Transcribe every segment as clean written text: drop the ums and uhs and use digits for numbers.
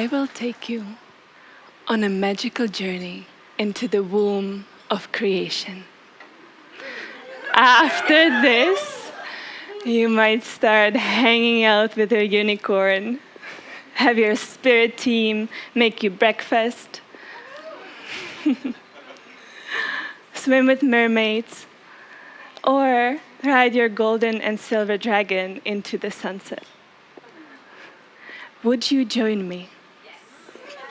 I will take you on a magical journey into the womb of creation. After this, you might start hanging out with your unicorn, have your spirit team make you breakfast, swim with mermaids, or ride your golden and silver dragon into the sunset. Would you join me?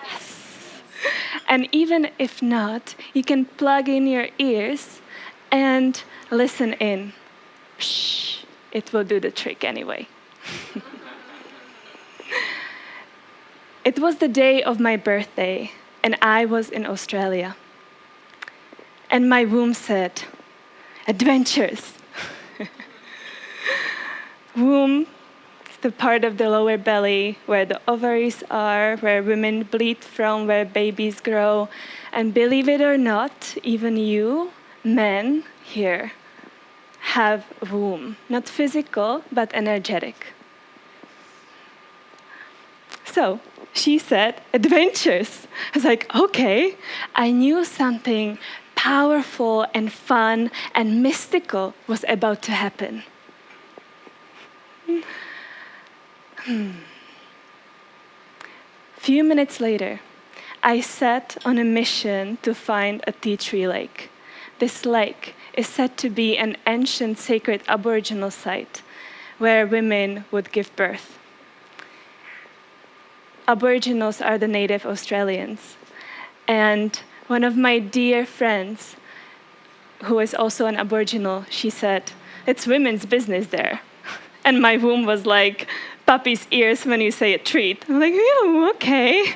Yes. And even if not, you can plug in your ears and listen in. Shh, it will do the trick anyway. It was the day of my birthday, and I was in Australia. And my womb said, adventures. Womb is the part of the lower belly where the ovaries are, where women bleed from, where babies grow. And believe it or not, even you, men here, have a womb. Not physical, but energetic. So she said, adventures. I was like, okay. I knew something powerful and fun and mystical was about to happen. Few minutes later, I set on a mission to find a tea tree lake. This lake is said to be an ancient sacred Aboriginal site where women would give birth. Aboriginals are the native Australians. And one of my dear friends, who is also an Aboriginal, she said, it's women's business there. And my womb was like puppy's ears when you say a treat. I'm like, oh, okay.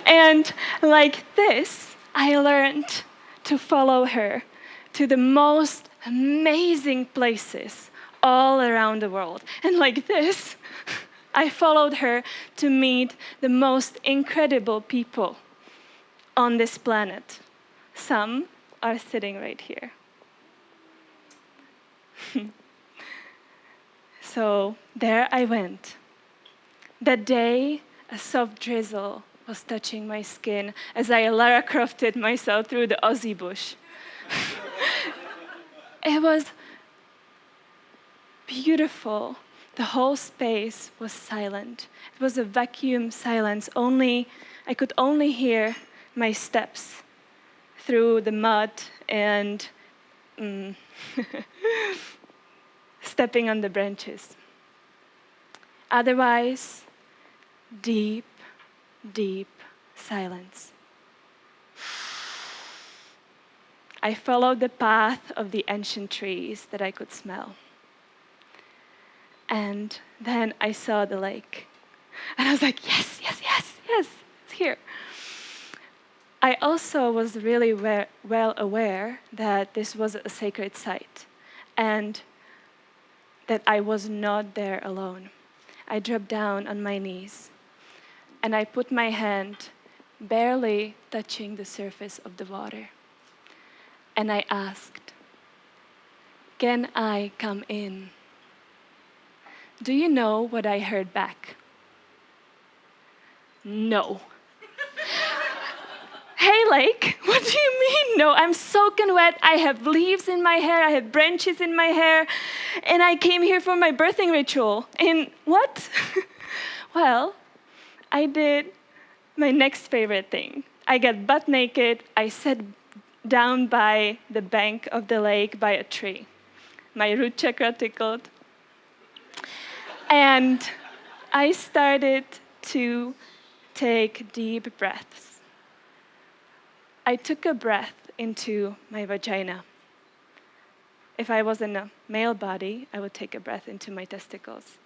And like this, I learned to follow her to the most amazing places all around the world. And like this, I followed her to meet the most incredible people on this planet. Some are sitting right here. So there I went. That day, a soft drizzle was touching my skin as I Lara Crofted myself through the Aussie bush. It was beautiful. The whole space was silent. It was a vacuum silence. I could only hear my steps through the mud and stepping on the branches. Otherwise, deep, deep silence. I followed the path of the ancient trees that I could smell. And then I saw the lake. And I was like, yes, yes, yes, yes, it's here. I also was really well aware that this was a sacred site and that I was not there alone. I dropped down on my knees and I put my hand barely touching the surface of the water. And I asked, can I come in? Do you know what I heard back? No. Hey, lake, what do you mean? No, I'm soaking wet. I have leaves in my hair. I have branches in my hair. And I came here for my birthing ritual. And what? Well, I did my next favorite thing. I got butt naked. I sat down by the bank of the lake by a tree. My root chakra tickled. And I started to take deep breaths. I took a breath into my vagina. If I was in a male body, I would take a breath into my testicles.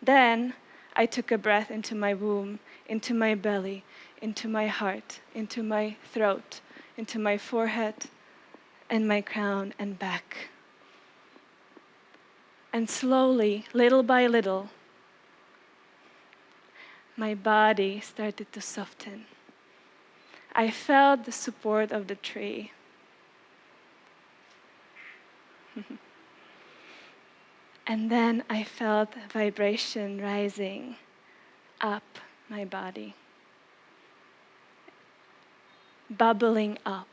Then I took a breath into my womb, into my belly, into my heart, into my throat, into my forehead, and my crown and back. And slowly, little by little, my body started to soften. I felt the support of the tree. And then I felt vibration rising up my body, bubbling up.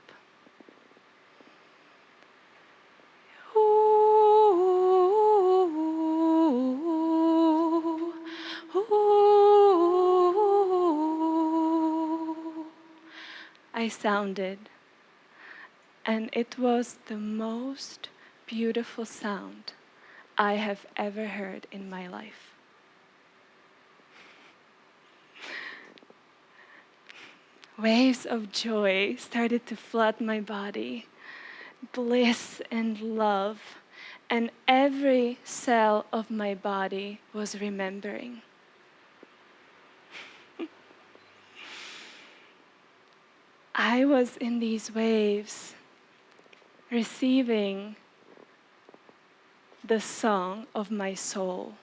I sounded, and it was the most beautiful sound I have ever heard in my life. Waves of joy started to flood my body, bliss and love, and every cell of my body was remembering. I was in these waves, receiving the song of my soul.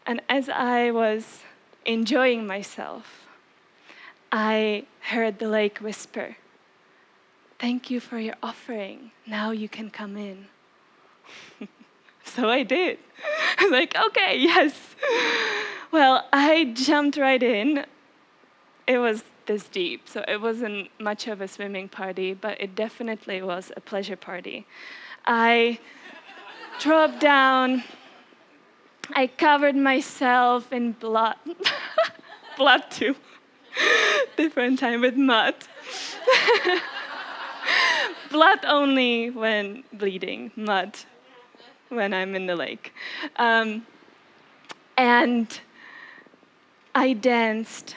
And as I was enjoying myself, I heard the lake whisper, "Thank you for your offering. Now you can come in." So I did. I was like, okay, yes. Well, I jumped right in. It was this deep, so it wasn't much of a swimming party, but it definitely was a pleasure party. I dropped down. I covered myself in blood. Blood too. Different time with mud. Blood only when bleeding, mud when I'm in the lake. And I danced.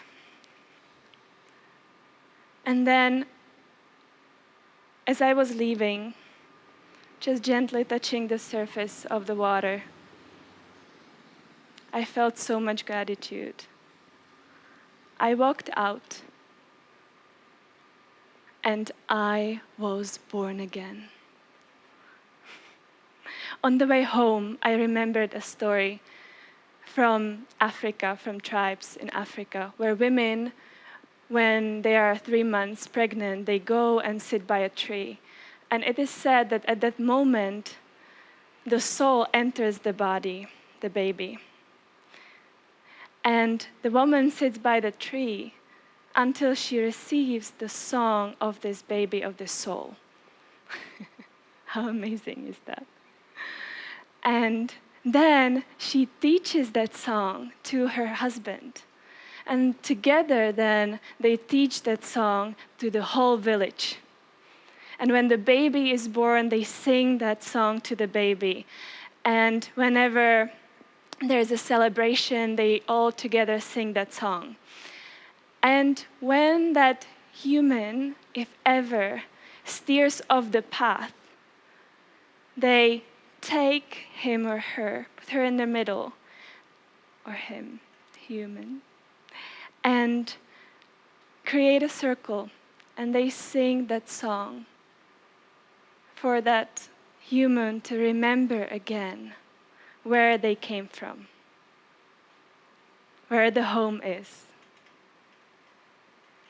And then, as I was leaving, just gently touching the surface of the water, I felt so much gratitude. I walked out, and I was born again. On the way home, I remembered a story from Africa, from tribes in Africa, where women, when they are 3 months pregnant, they go and sit by a tree. And it is said that at that moment, the soul enters the body, the baby. And the woman sits by the tree until she receives the song of this baby, of this soul. How amazing is that? And then she teaches that song to her husband. And together then they teach that song to the whole village. And when the baby is born, they sing that song to the baby. And whenever there's a celebration, they all together sing that song. And when that human, if ever, steers off the path, they take him or her, put her in the middle, or him, human, and create a circle, and they sing that song for that human to remember again where they came from, where the home is.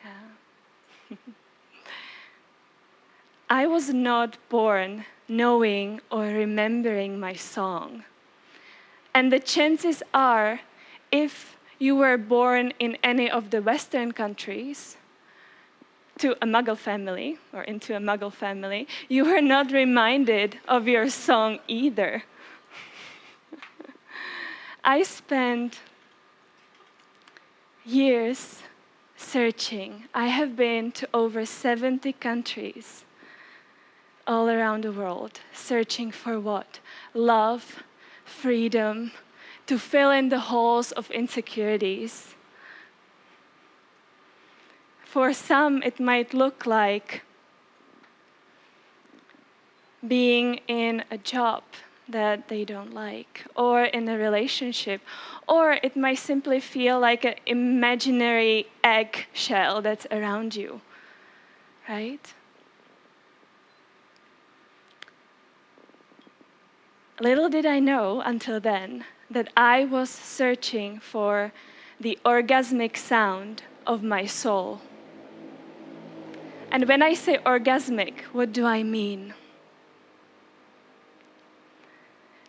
Yeah. I was not born knowing or remembering my song. And the chances are, if you were born in any of the Western countries, to a Muggle family, or into a Muggle family, you were not reminded of your song either. I spent years searching. I have been to over 70 countries all around the world, searching for what? Love, freedom, to fill in the holes of insecurities. For some, it might look like being in a job that they don't like, or in a relationship, or it might simply feel like an imaginary eggshell that's around you, right? Little did I know until then that I was searching for the orgasmic sound of my soul. And when I say orgasmic, what do I mean?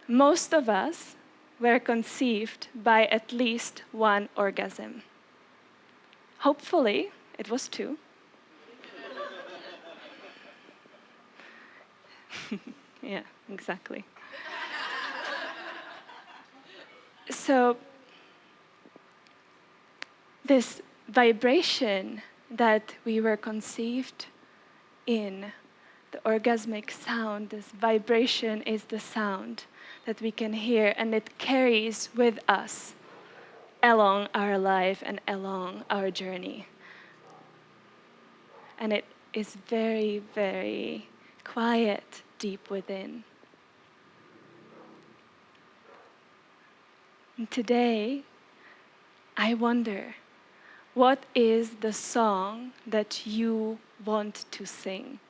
Most of us were conceived by at least one orgasm. Hopefully, it was two. Yeah, exactly. So, this vibration that we were conceived in, the orgasmic sound, this vibration is the sound that we can hear, and it carries with us along our life and along our journey. And it is very, very quiet deep within. And today, I wonder, what is the song that you want to sing?